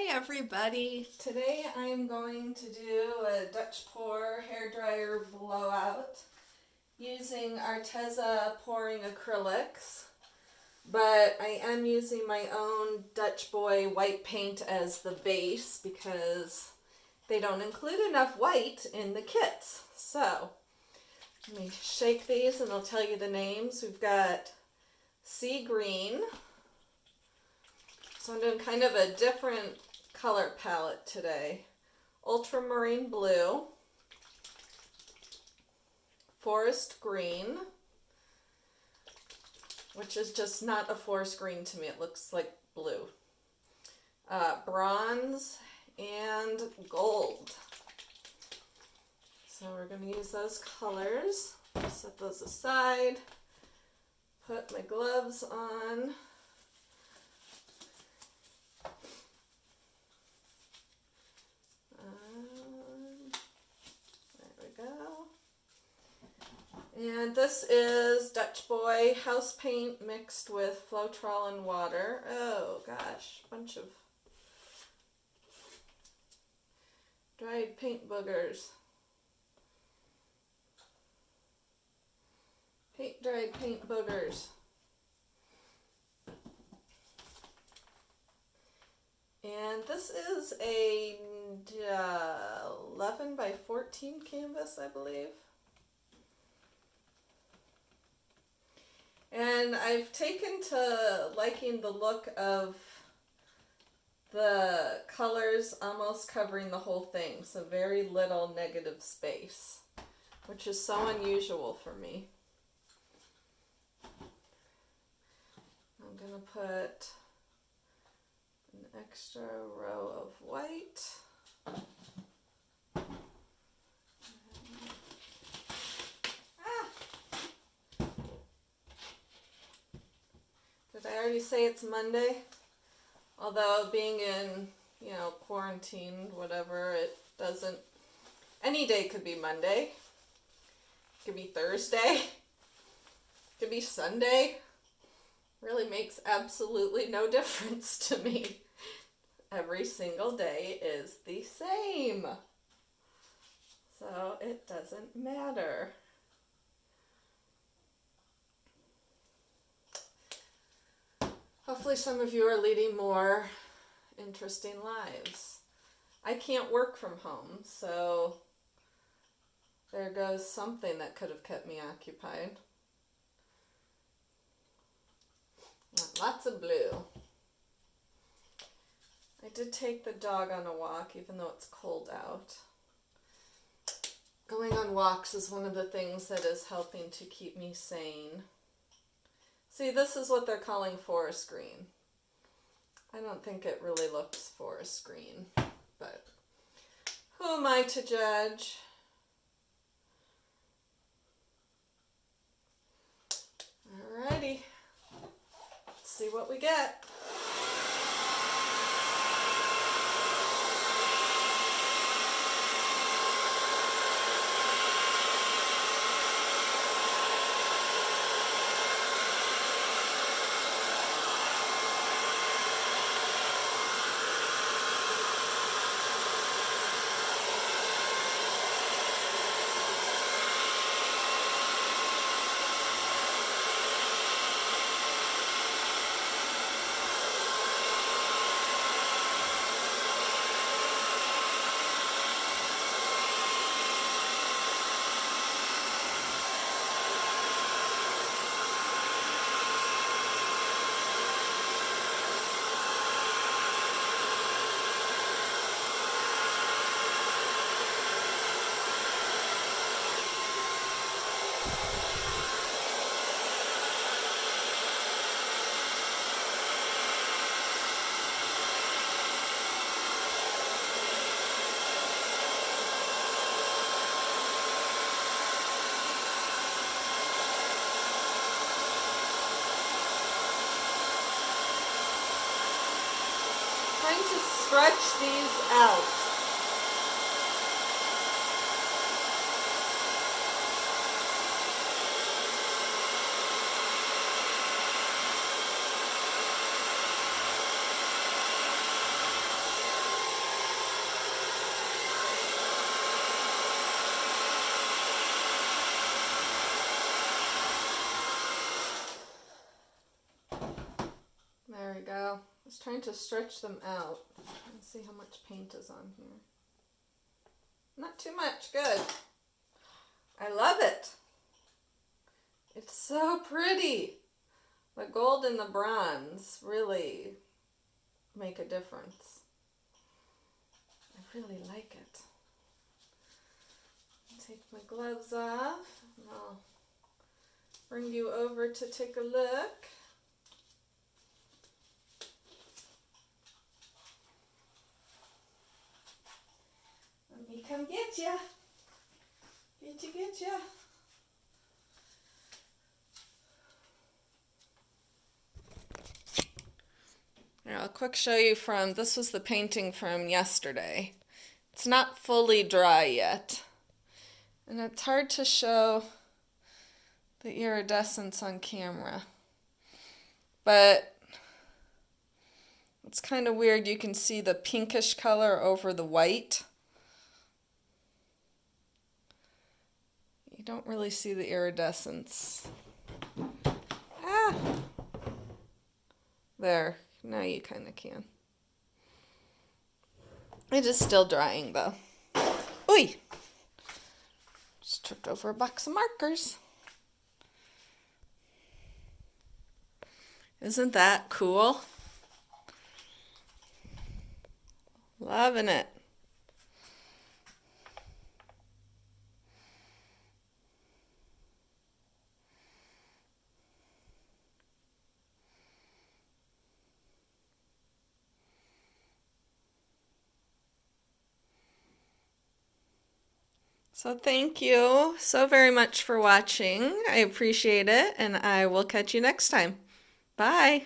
Hi everybody. Today I'm going to do a Dutch pour hairdryer blowout using ARTEZA pouring acrylics, but I am using my own Dutch Boy white paint as the base because they don't include enough white in the kits. So let me shake these and I'll tell you the names. We've got sea green. So I'm doing kind of a different color palette today. Ultramarine blue, forest green, which is just not a forest green to me. It looks like blue. Bronze and gold. So we're going to use those colors. Set those aside. Put my gloves on. And this is Dutch Boy house paint mixed with Floetrol and water. Oh gosh, bunch of dried paint boogers. Dried paint boogers. And this is a 11 by 14 canvas, I believe. And I've taken to liking the look of the colors almost covering the whole thing, so very little negative space, which is so unusual for me. I'm going to put an extra row of white. Did I already say it's Monday? Although being in, quarantine, whatever, it doesn't, any day could be Monday. It could be Thursday. It could be Sunday. Really makes absolutely no difference to me. Every single day is the same. So it doesn't matter. Hopefully some of you are leading more interesting lives. I can't work from home, so there goes something that could have kept me occupied. Lots of blue. I did take the dog on a walk, even though it's cold out. Going on walks is one of the things that is helping to keep me sane. See, this is what they're calling forest green. I don't think it really looks forest green, but who am I to judge? Alrighty, let's see what we get. Trying to stretch these out. was trying to stretch them out and see how much paint is on here. Not too much. Good. I love it. It's so pretty. The gold and the bronze really make a difference. I really like it. Take my gloves off and I'll bring you over to take a look. Let me come get ya. Get ya. Here, I'll quick show you from, this was the painting from yesterday. It's not fully dry yet. And it's hard to show the iridescence on camera. But it's kind of weird. You can see the pinkish color over the white. You don't really see the iridescence. Ah! There. Now you kind of can. It is still drying though. Oy! Just tripped over a box of markers. Isn't that cool? Loving it. So thank you so very much for watching. I appreciate it, and I will catch you next time. Bye.